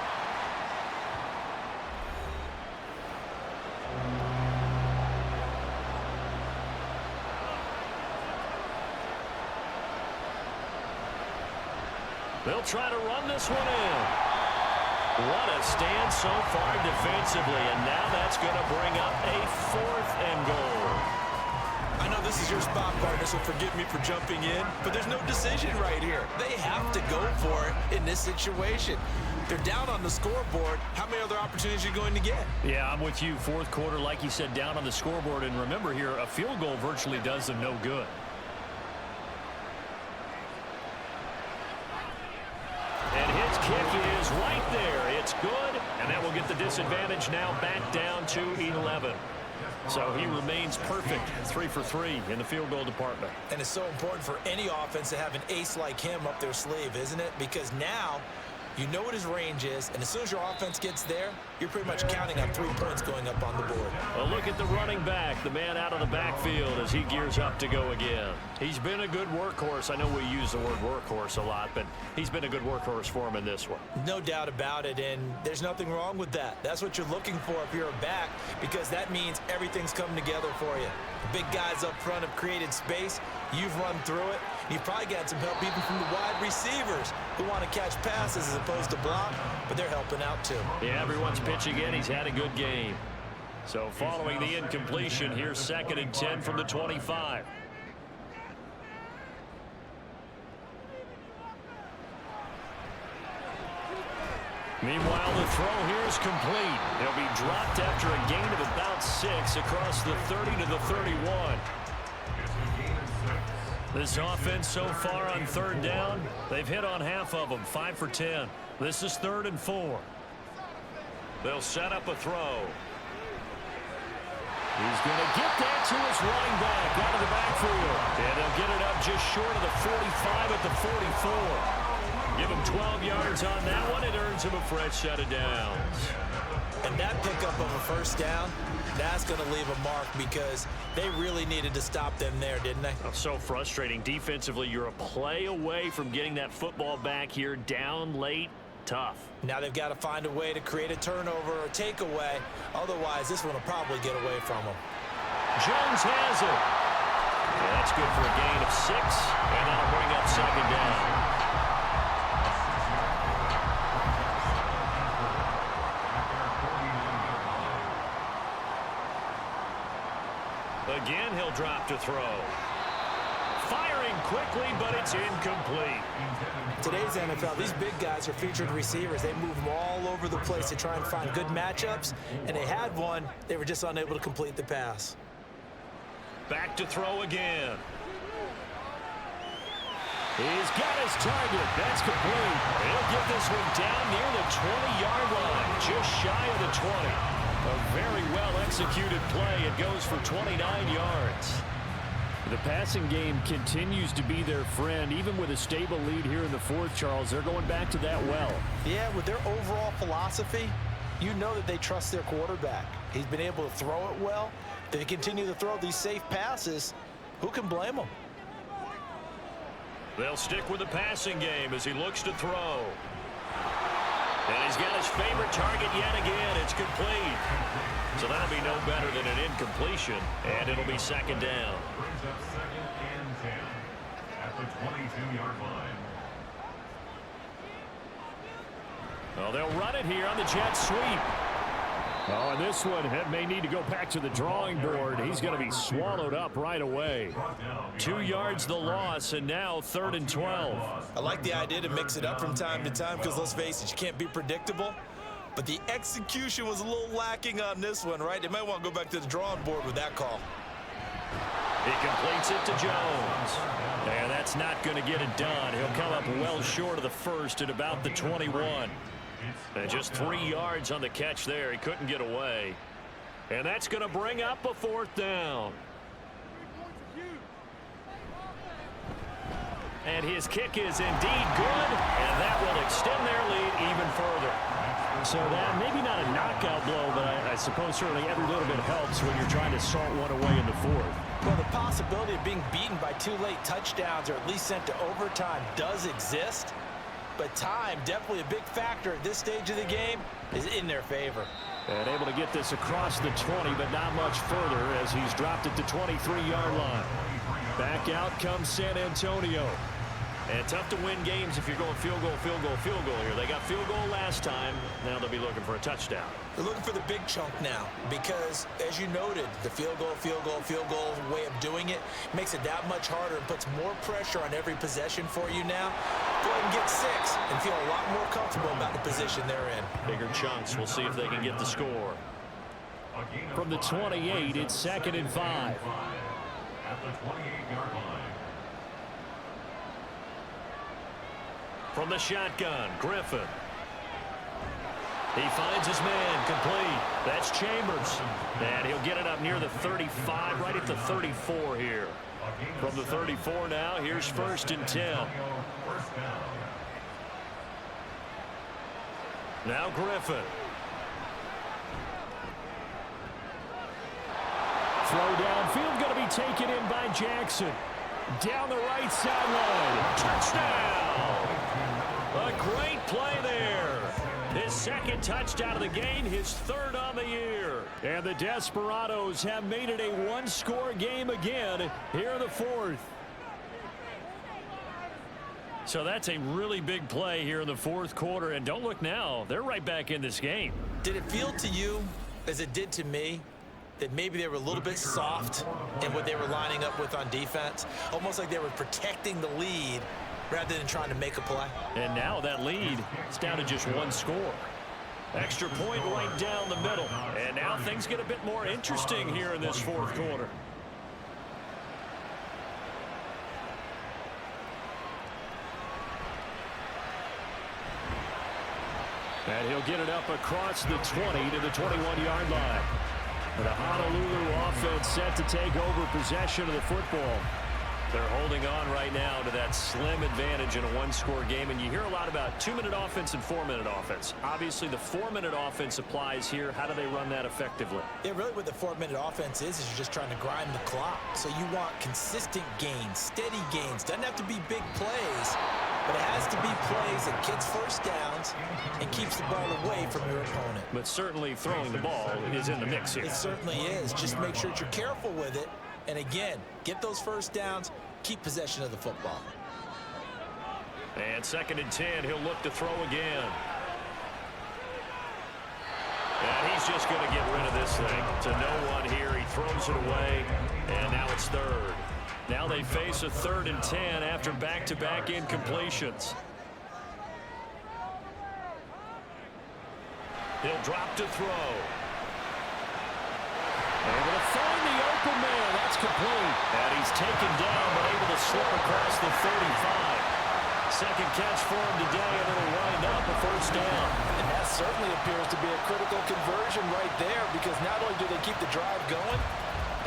They'll try to run this one in. What a stand so far defensively, and now that's going to bring up a 4th and goal. I know this is your spot, partner, so forgive me for jumping in, but there's no decision right here. They have to go for it in this situation. They're down on the scoreboard. How many other opportunities are you going to get? Yeah, I'm with you. 4th quarter, like you said, down on the scoreboard. And remember here, a field goal virtually does them no good. And his kick is right there. It's good, and that will get the disadvantage now back down to 11. So he remains perfect, 3 for 3 in the field goal department. And it's so important for any offense to have an ace like him up their sleeve, isn't it? Because now you know what his range is, and as soon as your offense gets there, you're pretty much counting on 3 points going up on the board. Well, look at the running back, the man out of the backfield as he gears up to go again. He's been a good workhorse. I know we use the word workhorse a lot, but he's been a good workhorse for him in this one. No doubt about it, and there's nothing wrong with that. That's what you're looking for if you're a back, because that means everything's coming together for you. The big guys up front have created space. You've run through it. You've probably got some help even from the wide receivers who want to catch passes as opposed to block, but they're helping out too. Yeah, everyone's pitching in. He's had a good game. So following the incompletion, here's 2nd and 10 from the 25. Meanwhile, the throw here is complete. He'll be dropped after a gain of about 6 across the 30 to the 31. This offense so far on 3rd down, they've hit on half of them, 5 for 10. This is 3rd and 4. They'll set up a throw. He's going to get that to his running back out of the backfield. And they'll get it up just short of the 45 at the 44. Give him 12 yards on that one. It earns him a fresh set of downs. And that pickup of a 1st down, that's going to leave a mark because they really needed to stop them there, didn't they? Oh, so frustrating. Defensively, you're a play away from getting that football back here down late. Tough. Now they've got to find a way to create a turnover or takeaway. Otherwise, this one will probably get away from them. Jones has it. Yeah, that's good for a gain of 6, and that'll bring up 2nd down. Again, he'll drop to throw. Firing quickly, but it's incomplete. Today's NFL, these big guys are featured receivers. They move them all over the place to try and find good matchups, and they had one. They were just unable to complete the pass. Back to throw again. He's got his target. That's complete. He'll get this one down near the 20-yard line, just shy of the 20. A very well-executed play. It goes for 29 yards. The passing game continues to be their friend, even with a stable lead here in the fourth, Charles. They're going back to that well. Yeah, with their overall philosophy, you know that they trust their quarterback. He's been able to throw it well. They continue to throw these safe passes. Who can blame them? They'll stick with the passing game as he looks to throw. And he's got his favorite target yet again. It's complete. So that'll be no better than an incompletion, and it'll be second down. Brings up second and 10 at the 22-yard line. Well, they'll run it here on the jet sweep. Oh, and this one may need to go back to the drawing board. He's going to be swallowed up right away. 2 yards the loss, and now 3rd and 12. I like the idea to mix it up from time to time because, let's face it, you can't be predictable. But the execution was a little lacking on this one, right? They might want to go back to the drawing board with that call. He completes it to Jones. And that's not going to get it done. He'll come up well short of the first at about the 21. And just 3 yards on the catch there. He couldn't get away. And that's going to bring up a 4th down. And his kick is indeed good. And that will extend their lead even further. So that maybe not a knockout blow, but I suppose certainly every little bit helps when you're trying to salt one away in the fourth. Well, the possibility of being beaten by 2 late touchdowns or at least sent to overtime does exist. But time, definitely a big factor at this stage of the game, is in their favor. And able to get this across the 20, but not much further as he's dropped it to 23-yard line. Back out comes San Antonio. And tough to win games if you're going field goal, field goal, field goal here. They got field goal last time. Now they'll be looking for a touchdown. They're looking for the big chunk now because, as you noted, the field goal way of doing it makes it that much harder and puts more pressure on every possession for you now. Go ahead and get 6 and feel a lot more comfortable about the position they're in. Bigger chunks. We'll see if they can get the score. From the 28, it's 2nd and 5. At the 28-yard line. From the shotgun, Griffin. He finds his man, complete. That's Chambers. And he'll get it up near the 35, right at the 34 here. From the 34 now, here's 1st and 10. Now Griffin. Throw downfield going to be taken in by Jackson. Down the right sideline. Touchdown! A great play there. His 2nd touchdown of the game, his 3rd on the year. And the Desperados have made it a one-score game again here in the 4th. So that's a really big play here in the 4th quarter. And don't look now, they're right back in this game. Did it feel to you, as it did to me, that maybe they were a little bit soft in what they were lining up with on defense? Almost like they were protecting the lead rather than trying to make a play. And now that lead is down to just 1 score. Extra point right down the middle. And now things get a bit more interesting here in this 4th quarter. And he'll get it up across the 20 to the 21-yard line. The Honolulu offense set to take over possession of the football. They're holding on right now to that slim advantage in a 1-score game. And you hear a lot about 2-minute offense and 4-minute offense. Obviously, the 4-minute offense applies here. How do they run that effectively? Yeah, really what the 4-minute offense is you're just trying to grind the clock. So you want consistent gains, steady gains. Doesn't have to be big plays, but it has to be plays that gets first downs and keeps the ball away from your opponent. But certainly throwing the ball is in the mix here. It certainly is. Just make sure that you're careful with it. And again, get those first downs, keep possession of the football. And 2nd and 10, he'll look to throw again. And he's just going to get rid of this thing to no one here. He throws it away, and now it's 3rd. Now they face a 3rd and 10 after back-to-back incompletions. He'll drop to throw. Able to find the open man. That's complete. And he's taken down, but able to slip across the 35. 2nd catch for him today, and it'll wind up a 1st down. And that certainly appears to be a critical conversion right there because not only do they keep the drive going,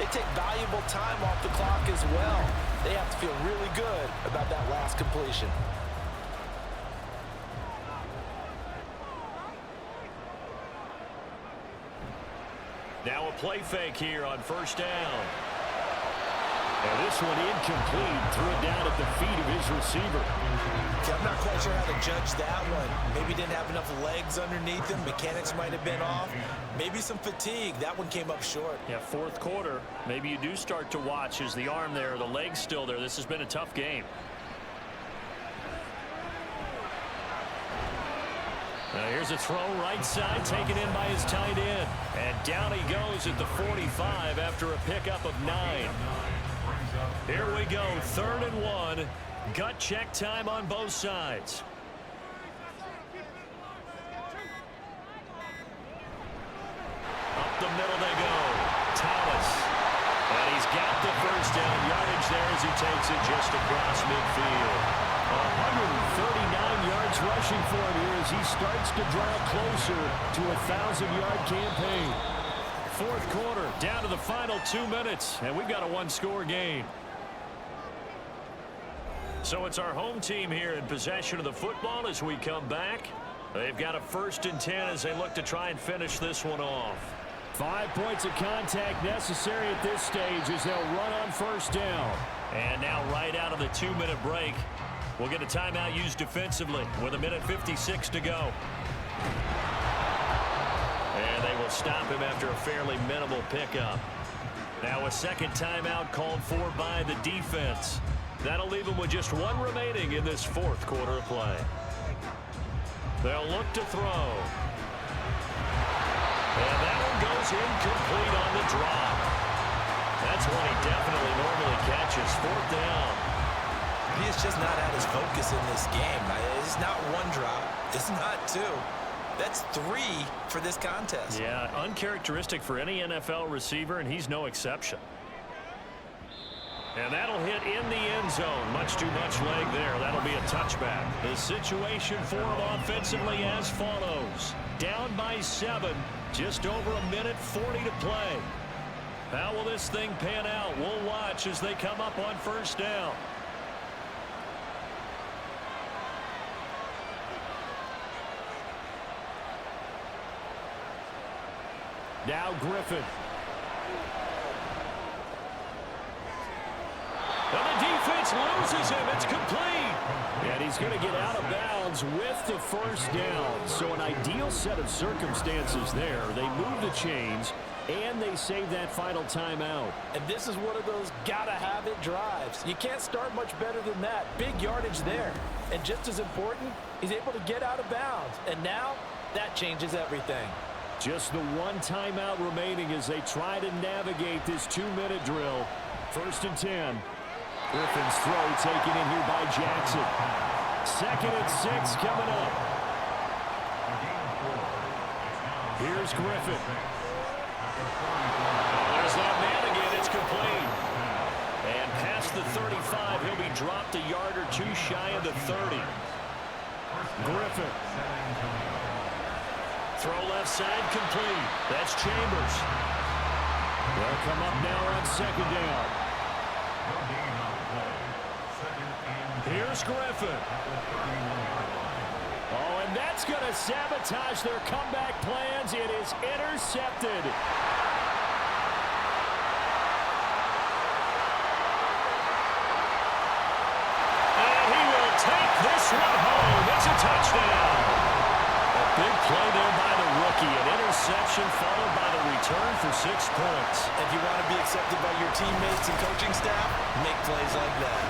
they take valuable time off the clock as well. They have to feel really good about that last completion. Now a play fake here on first down. And this one incomplete. Threw it down at the feet of his receiver. Yeah, I'm not quite sure how to judge that one. Maybe didn't have enough legs underneath him. Mechanics might have been off. Maybe some fatigue. That one came up short. Yeah, fourth quarter. Maybe you do start to watch. Is the arm there, the leg's still there? This has been a tough game. Now here's a throw right side, taken in by his tight end. And down he goes at the 45 after a pickup of 9. Here we go, 3rd and 1. Gut check time on both sides. Up the middle they go. Thomas. And he's got the first down yardage there as he takes it just across midfield. 139 yards rushing for him here as he starts to draw closer to a 1,000-yard campaign. Fourth quarter, down to the final 2 minutes, and we've got a one-score game. So it's our home team here in possession of the football as we come back. They've got a 1st and 10 as they look to try and finish this one off. 5 points of contact necessary at this stage as they'll run on first down. And now right out of the 2-minute break, we'll get a timeout used defensively with 1:56 to go. And they will stop him after a fairly minimal pickup. Now a second timeout called for by the defense. That'll leave them with just 1 remaining in this fourth quarter of play. They'll look to throw. And that one goes incomplete on the drop. That's one he definitely normally catches. 4th down. He is just not at his focus in this game. It's not 1 drop. It's not 2. That's 3 for this contest. Yeah, uncharacteristic for any NFL receiver, and he's no exception. And that'll hit in the end zone. Much too much leg there. That'll be a touchback. The situation for him offensively as follows. Down by 7. Just over 1:40 to play. How will this thing pan out? We'll watch as they come up on first down. Now Griffin. And the defense loses him. It's complete. And he's going to get out of bounds with the first down. So an ideal set of circumstances there. They move the chains, and they save that final timeout. And this is one of those gotta-have-it drives. You can't start much better than that. Big yardage there. And just as important, he's able to get out of bounds. And now, that changes everything. Just the 1 timeout remaining as they try to navigate this 2-minute drill. 1st and 10. Griffin's throw taken in here by Jackson. 2nd and 6 coming up. Here's Griffin. There's that man again. It's complete. And past the 35, he'll be dropped a yard or 2 shy of the 30. Griffin. Throw left side complete. That's Chambers. They'll come up now on 2nd down. Here's Griffin. Oh, and that's going to sabotage their comeback plans. It is intercepted. And he will take this one home. It's a touchdown. A big play there by the rookie. An interception followed by the return for 6 points. If you want to be accepted by your teammates and coaching staff, make plays like that.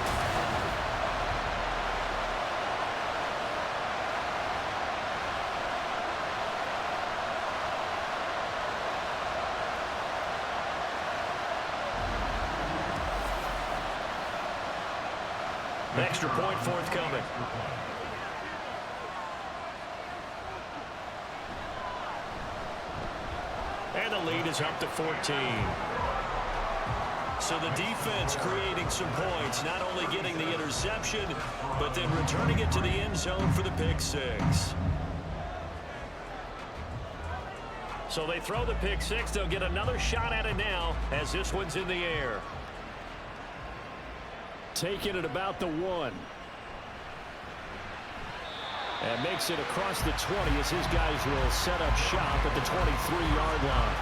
Extra point forthcoming. And the lead is up to 14. So the defense creating some points, not only getting the interception, but then returning it to the end zone for the pick 6. So they throw the pick six. They'll get another shot at it now as this one's in the air. Taking it about the 1. And makes it across the 20 as his guys will set up shop at the 23-yard line.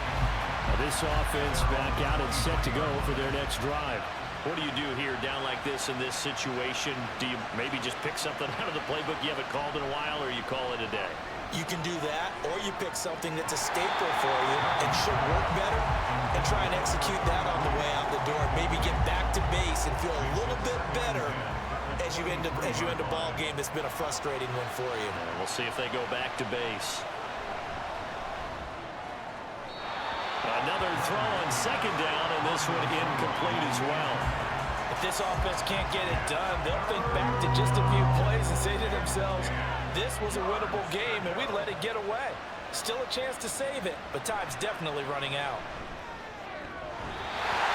Now this offense back out and set to go for their next drive. What do you do here down like this in this situation? Do you maybe just pick something out of the playbook you haven't called in a while, or you call it a day? You can do that, or you pick something that's a staple for you and should work better and try and execute that on the way out the door. Maybe get back to base and feel a little bit better as you end a ball game that's been a frustrating one for you. And we'll see if they go back to base. Another throw on second down, and this one incomplete as well. If this offense can't get it done, they'll think back to just a few plays and say to themselves, this was a winnable game, and we let it get away. Still a chance to save it, but time's definitely running out.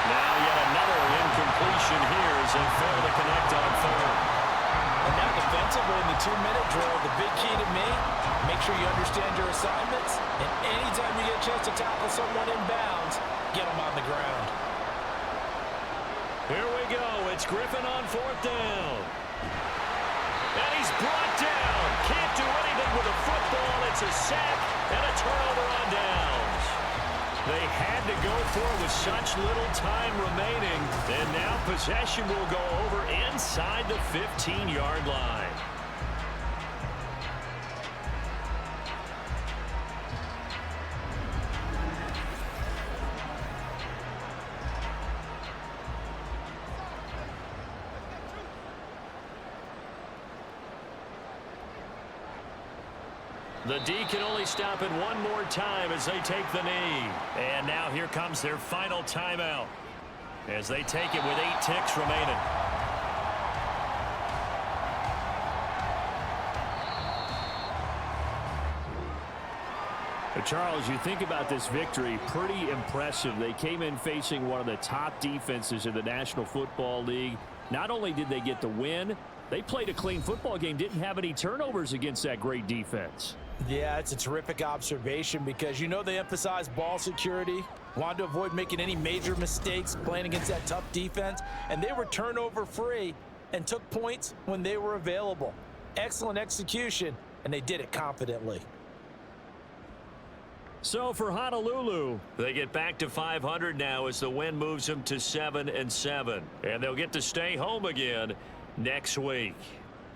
Now yet another incompletion here as they fail to connect on third. And now defensively in the 2-minute drill, the big key to me, make sure you understand your assignments, and anytime you get a chance to tackle someone in bounds, get them on the ground. Here we go. It's Griffin on fourth down. And he's brought down. Can't do anything with a football. It's a sack and a turnover on downs. They had to go for it with such little time remaining. And now possession will go over inside the 15-yard line. The D can only stop it one more time as they take the knee. And now here comes their final timeout as they take it with 8 ticks remaining. But Charles, you think about this victory, pretty impressive. They came in facing one of the top defenses in the National Football League. Not only did they get the win, they played a clean football game, didn't have any turnovers against that great defense. Yeah, it's a terrific observation because you know they emphasize ball security, wanted to avoid making any major mistakes playing against that tough defense, and they were turnover free and took points when they were available. Excellent execution, and they did it confidently. So for Honolulu, they get back to 500 now as the win moves them to 7-7. And they'll get to stay home again next week.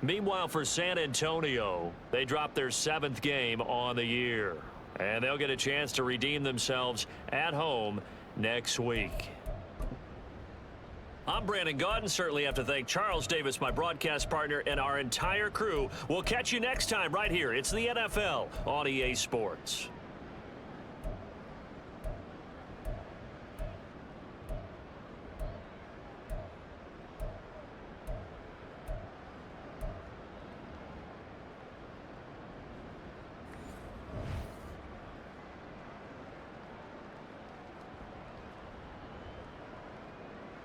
Meanwhile, for San Antonio, they dropped their 7th game on the year. And they'll get a chance to redeem themselves at home next week. I'm Brandon Gaudin. Certainly have to thank Charles Davis, my broadcast partner, and our entire crew. We'll catch you next time right here. It's the NFL on EA Sports.